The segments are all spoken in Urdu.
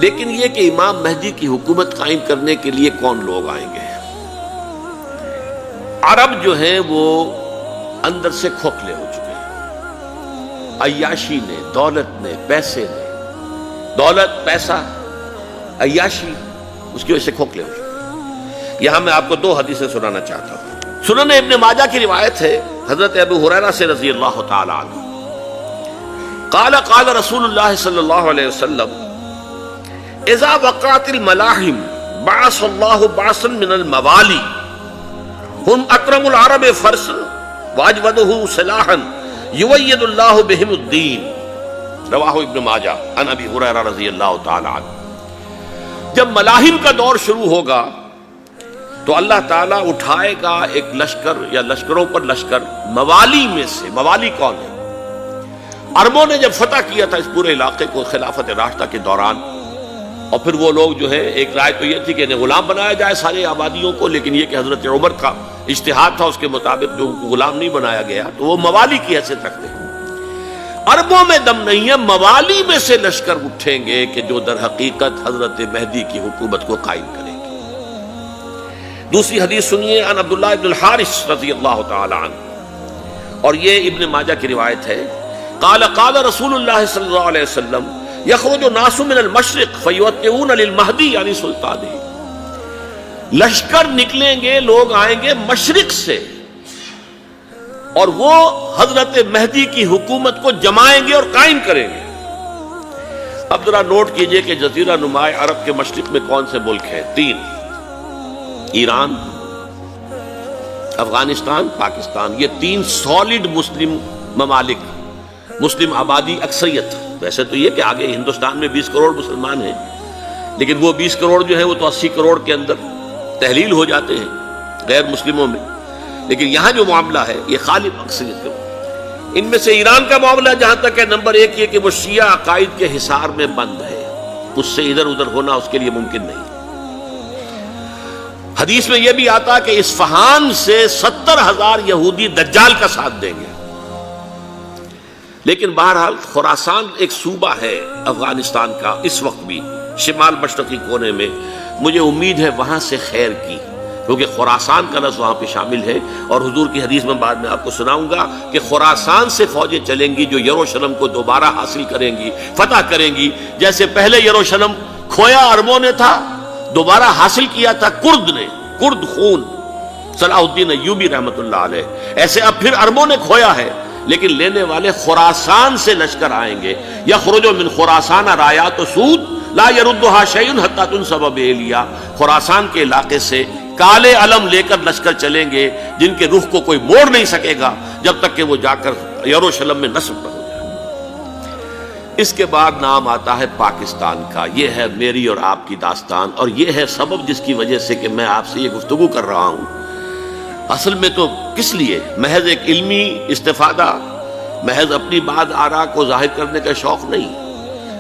لیکن یہ کہ امام مہدی کی حکومت قائم کرنے کے لیے کون لوگ آئیں گے؟ عرب جو ہیں وہ اندر سے کھوکھلے ہو چکے ہیں، عیاشی نے، دولت نے، پیسے نے، دولت، پیسہ، عیاشی، اس کی وجہ سے کھوکھلے ہو چکے ہیں۔ یہاں میں آپ کو دو حدیثیں سنانا چاہتا ہوں۔ سنن ابن ماجہ کی روایت ہے حضرت ابو ہریرہ سے رضی اللہ تعالی عنہ، قال قال رسول اللہ صلی اللہ علیہ وسلم اذا وقعت الملاحم بعث اللہ بعثا من الموالی ہم اکرم العرب فرسا واجودہ سلاحا یوید اللہ بہم الدین، رواہ ابن ماجہ عن ابی ہریرہ رضی اللہ تعالی عنہ۔ جب ملاحم کا دور شروع ہوگا تو اللہ تعالیٰ اٹھائے گا ایک لشکر یا لشکروں پر لشکر موالی میں سے۔ موالی کون ہے؟ عربوں نے جب فتح کیا تھا اس پورے علاقے کو خلافت راشدہ کے دوران، اور پھر وہ لوگ جو ہے، ایک رائے تو یہ تھی کہ انہیں غلام بنایا جائے سارے آبادیوں کو، لیکن یہ کہ حضرت عمر کا اجتہاد تھا، اس کے مطابق جو غلام نہیں بنایا گیا تو وہ موالی کی حیثیت رکھتے ہیں۔ عربوں میں دم نہیں ہے، موالی میں سے لشکر اٹھیں گے کہ جو در حقیقت حضرت مہدی کی حکومت کو قائم کریں گے۔ دوسری حدیث سنیے، عن عبداللہ ابن الحارث رضی اللہ تعالی عنہ، اور یہ ابن ماجہ کی روایت ہے، قال قال رسول اللہ صلی اللہ علیہ وسلم یخرج الناس من المشرق فیوطئون للمہدی یعنی سلطانہ، لشکر نکلیں گے، لوگ آئیں گے مشرق سے، اور وہ حضرت مہدی کی حکومت کو جمائیں گے اور قائم کریں گے۔ اب ذرا نوٹ کیجئے کہ جزیرہ نما عرب کے مشرق میں کون سے ملک ہیں؟ تین: ایران، افغانستان، پاکستان۔ یہ تین سالڈ مسلم ممالک، مسلم آبادی اکثریت۔ ویسے تو یہ کہ آگے ہندوستان میں 20 کروڑ مسلمان ہیں، لیکن وہ 20 کروڑ جو ہے وہ تو 80 کروڑ کے اندر تحلیل ہو جاتے ہیں غیر مسلموں میں، لیکن یہاں جو معاملہ ہے یہ غالب اکثریت کا۔ ان میں سے ایران کا معاملہ جہاں تک ہے، نمبر 1 یہ کہ وہ شیعہ عقائد کے حصار میں بند ہے، اس سے ادھر ادھر ہونا اس کے لیے ممکن نہیں۔ حدیث میں یہ بھی آتا کہ اصفہان سے 70,000 یہودی دجال کا ساتھ دیں گے۔ لیکن بہرحال خراسان ایک صوبہ ہے افغانستان کا اس وقت بھی، شمال مشرقی کونے میں، مجھے امید ہے وہاں سے خیر کی، کیونکہ خراسان کا لفظ وہاں پہ شامل ہے، اور حضور کی حدیث میں بعد میں آپ کو سناؤں گا کہ خراسان سے فوجیں چلیں گی جو یروشلم کو دوبارہ حاصل کریں گی، فتح کریں گی۔ جیسے پہلے یروشلم کھویا عربوں نے تھا، دوبارہ حاصل کیا تھا کرد نے، کرد خون صلاح الدین ایوبی رحمت اللہ علیہ، ایسے اب پھر عربوں نے کھویا ہے، لیکن لینے والے خراسان سے لشکر آئیں گے۔ یخرج من خراسان رایات سود لا یردھا شیء حتی تنصب بإیلیا، خراسان کے علاقے سے کالے علم لے کر لشکر چلیں گے جن کے رخ کو کوئی موڑ نہیں سکے گا جب تک کہ وہ جا کر یروشلم میں نصب نہ ہو جائے۔ اس کے بعد نام آتا ہے پاکستان کا۔ یہ ہے میری اور آپ کی داستان، اور یہ ہے سبب جس کی وجہ سے کہ میں آپ سے یہ گفتگو کر رہا ہوں۔ اصل میں تو کس لیے؟ محض ایک علمی استفادہ، محض اپنی بات آراء کو ظاہر کرنے کا شوق نہیں،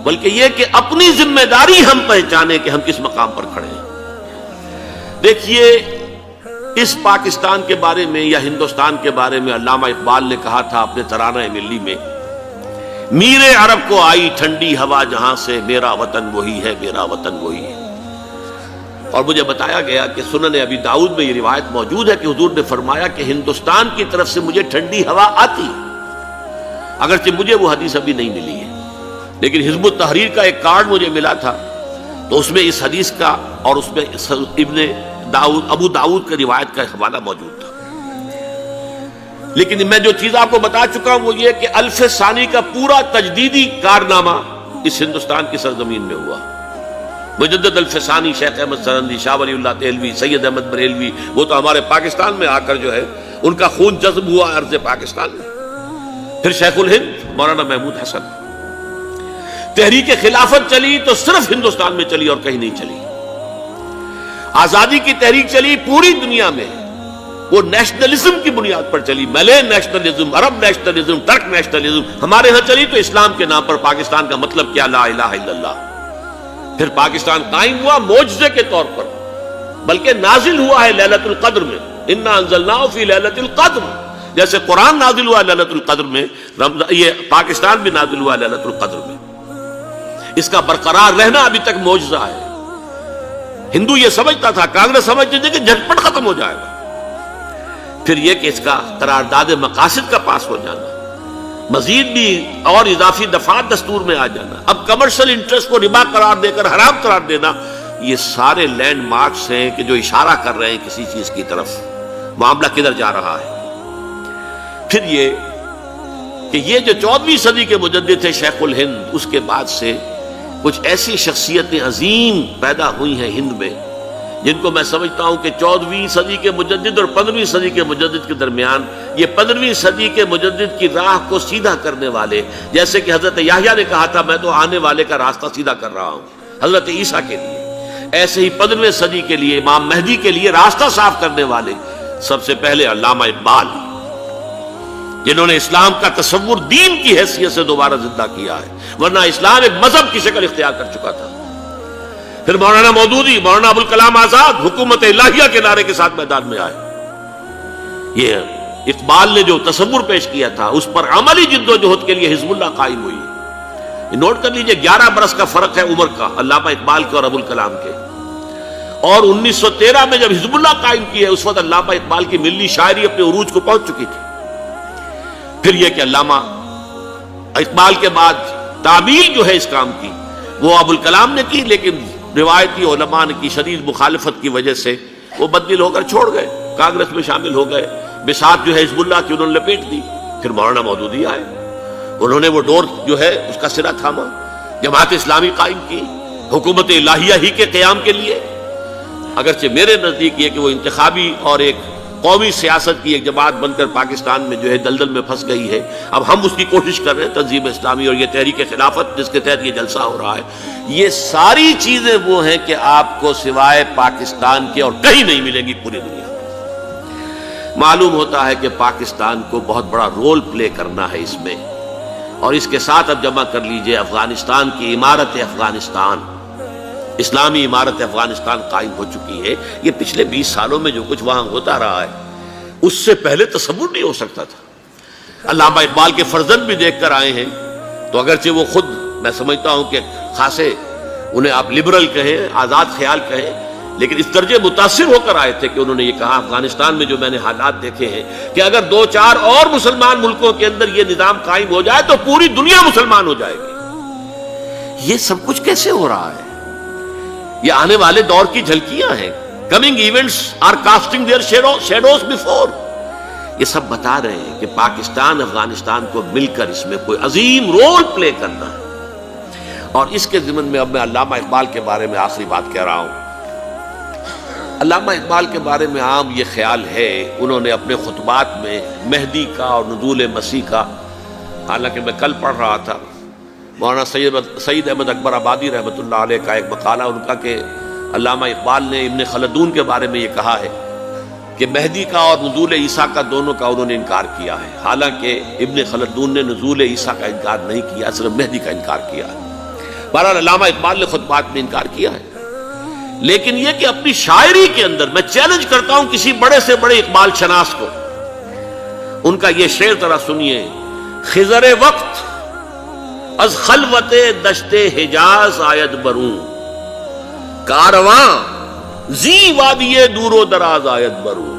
بلکہ یہ کہ اپنی ذمہ داری ہم پہچانیں کہ ہم کس مقام پر کھڑے ہیں۔ دیکھیے، اس پاکستان کے بارے میں یا ہندوستان کے بارے میں علامہ اقبال نے کہا تھا اپنے ترانہ ملی میں، میر عرب کو آئی ٹھنڈی ہوا جہاں سے، میرا وطن وہی ہے، میرا وطن وہی ہے۔ اور مجھے بتایا گیا کہ سنن ابی داؤد میں یہ روایت موجود ہے کہ حضور نے فرمایا کہ ہندوستان کی طرف سے مجھے ٹھنڈی ہوا آتی، اگرچہ مجھے وہ حدیث ابھی نہیں ملی ہے، لیکن حزب التحریر کا ایک کارڈ مجھے ملا تھا، تو اس میں اس حدیث کا اور اس میں ابو داؤد کا روایت کا حوالہ موجود تھا۔ لیکن میں جو چیز آپ کو بتا چکا ہوں وہ یہ کہ الف ثانی کا پورا تجدیدی کارنامہ اس ہندوستان کی سرزمین میں ہوا۔ مجدد الف ثانی شیخ احمد سرندی، شاہ ولی اللہ دہلوی، سید احمد بریلوی، وہ تو ہمارے پاکستان میں آ کر جو ہے ان کا خون جذب ہوا ارض پاکستان میں۔ پھر شیخ الہند مولانا محمود حسن۔ تحریک خلافت چلی تو صرف ہندوستان میں چلی اور کہیں نہیں چلی۔ آزادی کی تحریک چلی پوری دنیا میں، وہ نیشنلزم کی بنیاد پر چلی، ملے نیشنلزم، عرب نیشنلزم، ترک نیشنلزم۔ ہمارے ہاں چلی تو اسلام کے نام پر، پاکستان کا مطلب کیا؟ لا الہ الا اللہ۔ پھر پاکستان قائم ہوا معجزے کے طور پر، بلکہ نازل ہوا ہے لیلۃ القدر میں، انا انزلناہ فی لیلۃ القدر، جیسے قرآن نازل ہوا لیلۃ القدر میں، یہ پاکستان بھی نازل ہوا لیلۃ القدر میں۔ اس کا برقرار رہنا ابھی تک معجزہ ہے۔ ہندو یہ سمجھتا تھا، کانگریس سمجھتی تھی کہ جھٹپٹ ختم ہو جائے گا۔ پھر یہ کہ اس کا قرارداد مقاصد کا پاس ہو جانا، مزید بھی اور اضافی دفعات دستور میں آ جانا، اب کمرشل انٹرسٹ کو ربا قرار دے کر حرام قرار دینا، یہ سارے لینڈ مارکس ہیں کہ جو اشارہ کر رہے ہیں کسی چیز کی طرف، معاملہ کدھر جا رہا ہے۔ پھر یہ کہ یہ جو 14ویں صدی کے مجدد تھے شیخ الہند، اس کے بعد سے کچھ ایسی شخصیتیں عظیم پیدا ہوئی ہیں ہند میں، جن کو میں سمجھتا ہوں کہ 14ویں صدی کے مجدد اور 15ویں صدی کے مجدد کے درمیان یہ 15ویں صدی کے مجدد کی راہ کو سیدھا کرنے والے، جیسے کہ حضرت یحییٰ نے کہا تھا میں تو آنے والے کا راستہ سیدھا کر رہا ہوں حضرت عیسیٰ کے لیے، ایسے ہی 15ویں صدی کے لیے امام مہدی کے لیے راستہ صاف کرنے والے سب سے پہلے علامہ اقبال، جنہوں نے اسلام کا تصور دین کی حیثیت سے دوبارہ زندہ کیا ہے، ورنہ اسلام ایک مذہب کی شکل اختیار کر چکا تھا۔ پھر مولانا مودودی، مولانا ابوالکلام آزاد حکومت الہیہ کے نعرے کے ساتھ میدان میں آئے۔ یہ اقبال نے جو تصور پیش کیا تھا اس پر عملی جد و جہد کے لیے حزب اللہ قائم ہوئی۔ نوٹ کر لیجئے 11 برس کا فرق ہے عمر کا علامہ اقبال کے اور ابوالکلام کے، اور 1913 میں جب حزب اللہ قائم کی ہے اس وقت علامہ اقبال کی ملی شاعری اپنے عروج کو پہنچ چکی تھی۔ پھر یہ کہ علامہ اقبال کے بعد تعمیل جو ہے اس کام کی وہ ابوالکلام نے کی، لیکن روایتی علماء کی شدید مخالفت کی وجہ سے وہ بددل ہو کر چھوڑ گئے، کانگریس میں شامل ہو گئے، بساط جو ہے حزب اللہ کی انہوں نے لپیٹ دی۔ پھر مولانا مودودی آئے، انہوں نے وہ ڈور جو ہے اس کا سرا تھاما، جماعت اسلامی قائم کی حکومت الہیہ ہی کے قیام کے لیے۔ اگرچہ میرے نزدیک یہ کہ وہ انتخابی اور ایک قومی سیاست کی ایک جماعت بن کر پاکستان میں جو ہے دلدل میں پھنس گئی ہے، اب ہم اس کی کوشش کر رہے ہیں، تنظیم اسلامی اور یہ تحریک خلافت جس کے تحت یہ جلسہ ہو رہا ہے، یہ ساری چیزیں وہ ہیں کہ آپ کو سوائے پاکستان کے اور کہیں نہیں ملیں گی پوری دنیا میں۔ معلوم ہوتا ہے کہ پاکستان کو بہت بڑا رول پلے کرنا ہے اس میں، اور اس کے ساتھ اب جمع کر لیجئے افغانستان کی عمارت افغانستان، اسلامی عمارت افغانستان قائم ہو چکی ہے۔ یہ پچھلے 20 سالوں میں جو کچھ وہاں ہوتا رہا ہے اس سے پہلے تصور نہیں ہو سکتا تھا۔ علامہ اقبال کے فرزند بھی دیکھ کر آئے ہیں، تو اگرچہ وہ خود میں سمجھتا ہوں کہ خاصے انہیں آپ لبرل کہیں، آزاد خیال کہیں، لیکن اس درجے متاثر ہو کر آئے تھے کہ انہوں نے یہ کہا افغانستان میں جو میں نے حالات دیکھے ہیں کہ اگر 2-4 اور مسلمان ملکوں کے اندر یہ نظام قائم ہو جائے تو پوری دنیا مسلمان ہو جائے گی۔ یہ سب کچھ کیسے ہو رہا ہے؟ یہ آنے والے دور کی جھلکیاں ہیں۔ Coming events are casting their shadows before. یہ سب بتا رہے ہیں کہ پاکستان افغانستان کو مل کر اس میں کوئی عظیم رول پلے کرنا ہے، اور اس کے ضمن میں اب میں علامہ اقبال کے بارے میں آخری بات کہہ رہا ہوں۔ علامہ اقبال کے بارے میں عام یہ خیال ہے، انہوں نے اپنے خطبات میں مہدی کا اور نزول مسیح کا، حالانکہ میں کل پڑھ رہا تھا مولانا سید احمد اکبر آبادی رحمۃ اللہ علیہ کا ایک مقالہ ان کا کہ علامہ اقبال نے ابن خلدون کے بارے میں یہ کہا ہے کہ مہدی کا اور نزول عیسیٰ کا دونوں کا انہوں نے انکار کیا ہے، حالانکہ ابن خلدون نے نزول عیسیٰ کا انکار نہیں کیا، صرف مہدی کا انکار کیا ہے۔ بہرحال علامہ اقبال نے خطبات میں انکار کیا ہے، لیکن یہ کہ اپنی شاعری کے اندر میں چیلنج کرتا ہوں کسی بڑے سے بڑے اقبال شناس کو، ان کا یہ شعر ذرا سنیے: خضر وقت از خلوت دشت حجاز آید بروں، کارواں زی وادی دور و دراز آید بروں۔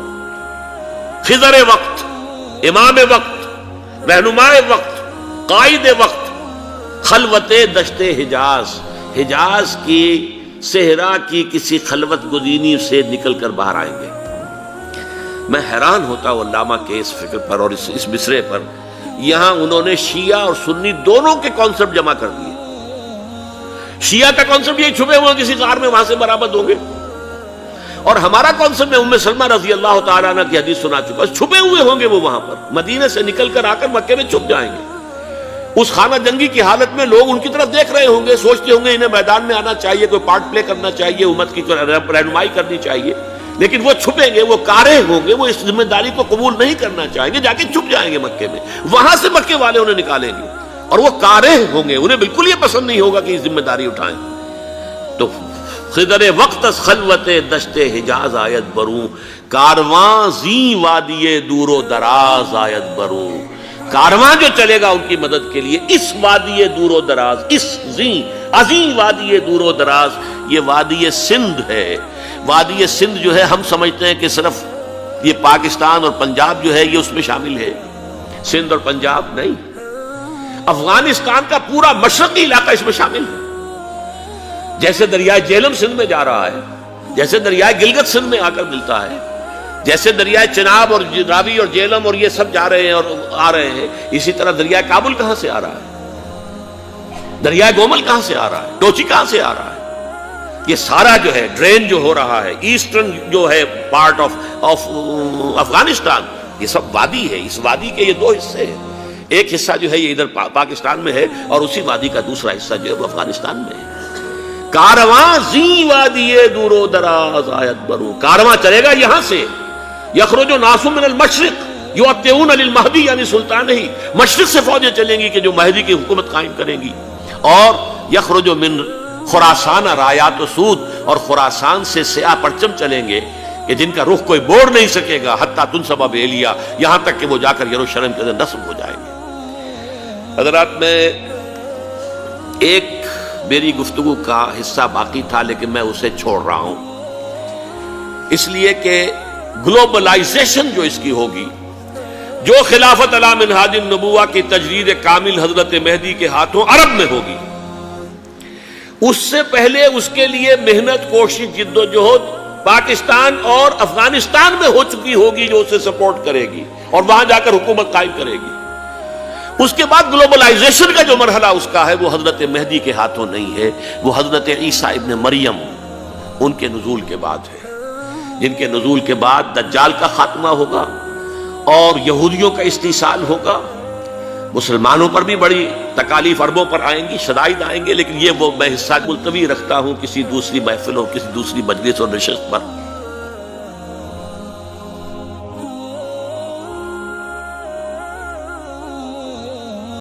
خضر وقت، امام وقت، رہنمائے وقت، قائد وقت، خلوت دشت حجاز، حجاز کی صحرا کی کسی خلوت گزینی سے نکل کر باہر آئیں گے۔ میں حیران ہوتا ہوں علامہ کے اس فکر پر اور اس مصرے پر۔ یہاں انہوں نے شیعہ اور سنی دونوں کے کانسیپٹ جمع کر دیے۔ شیعہ کا کانسیپٹ یہ چھپے ہوئے کسی غار میں وہاں سے برآمد ہوں گے، اور ہمارا کانسیپٹ میں ام سلمہ رضی اللہ تعالیٰ عنہ کی حدیث سنا چکا، چھپے ہوئے ہوں گے وہ وہاں پر، مدینے سے نکل کر آ کر مکے میں چھپ جائیں گے۔ اس خانہ جنگی کی حالت میں لوگ ان کی طرف دیکھ رہے ہوں گے، سوچتے ہوں گے انہیں میدان میں آنا چاہیے، کوئی پارٹ پلے کرنا چاہیے، امت کی رہنمائی کرنی چاہیے، لیکن وہ چھپیں گے، وہ کارہ ہوں گے، وہ اس ذمہ داری کو قبول نہیں کرنا چاہیں گے، جا کے چھپ جائیں گے مکے میں، وہاں سے مکے والے انہیں نکالیں گے، اور وہ کارہ ہوں گے، انہیں بالکل یہ پسند نہیں ہوگا کہ یہ ذمہ داری اٹھائیں۔ تو خضر وقت از خلوت دشت حجاز آیت بروں، کارواں زی وادی دور و دراز آیت بروں۔ کارواں جو چلے گا ان کی مدد کے لیے اس وادی دور و دراز، اس زی عظیم وادی دور و دراز، یہ وادی سندھ ہے۔ وادی سندھ جو ہے ہم سمجھتے ہیں کہ صرف یہ پاکستان اور پنجاب جو ہے یہ اس میں شامل ہے، سندھ اور پنجاب نہیں، افغانستان کا پورا مشرقی علاقہ اس میں شامل ہے۔ جیسے دریائے جہلم سندھ میں جا رہا ہے، جیسے دریائے گلگت سندھ میں آ کر ملتا ہے، جیسے دریائے چناب اور راوی اور جہلم اور یہ سب جا رہے ہیں اور آ رہے ہیں، اسی طرح دریائے کابل کہاں سے آ رہا ہے، دریائے گومل کہاں سے آ رہا ہے، ٹوچی کہاں سے آ رہا ہے، یہ سارا جو ہے ڈرین جو ہو رہا ہے ایسٹرن جو ہے پارٹ آف افغانستان، یہ سب وادی ہے۔ اس وادی کے یہ دو حصے ہیں، ایک حصہ جو ہے یہ ادھر پاکستان میں ہے اور اسی وادی کا دوسرا حصہ جو ہے وہ افغانستان میں ہے۔ کارواں زی وادی دور و دراز آیت برو، کارواں چلے گا یہاں سے، یخرج ناس من المشرق یؤتون للمہدی، یعنی سلطان ہی مشرق سے فوجیں چلیں گی کہ جو مہدی کی حکومت قائم کریں گی، اور یخرج من خراسان رایات و سود، اور خراسان سے سیاہ پرچم چلیں گے کہ جن کا رخ کوئی موڑ نہیں سکے گا، حتیٰ تنصب بیلیا، یہاں تک کہ وہ جا کر یروشلم کے اندر نصب ہو جائیں گے۔ حضرات، میں ایک میری گفتگو کا حصہ باقی تھا لیکن میں اسے چھوڑ رہا ہوں، اس لیے کہ گلوبلائزیشن جو اس کی ہوگی، جو خلافت علی منہاج النبوہ کی تجدید کامل حضرت مہدی کے ہاتھوں عرب میں ہوگی، اس سے پہلے اس کے لیے محنت، کوشش، جد و جہد پاکستان اور افغانستان میں ہو چکی ہوگی جو اسے سپورٹ کرے گی اور وہاں جا کر حکومت قائم کرے گی۔ اس کے بعد گلوبلائزیشن کا جو مرحلہ اس کا ہے وہ حضرت مہدی کے ہاتھوں نہیں ہے، وہ حضرت عیسیٰ ابن مریم ان کے نزول کے بعد ہے، جن کے نزول کے بعد دجال کا خاتمہ ہوگا اور یہودیوں کا استحصال ہوگا۔ مسلمانوں پر بھی بڑی تکالیف عربوں پر آئیں گی، شدائد آئیں گے، لیکن یہ وہ میں حصہ ملتوی رکھتا ہوں کسی دوسری محفل اور کسی دوسری مجلس اور نشست پر۔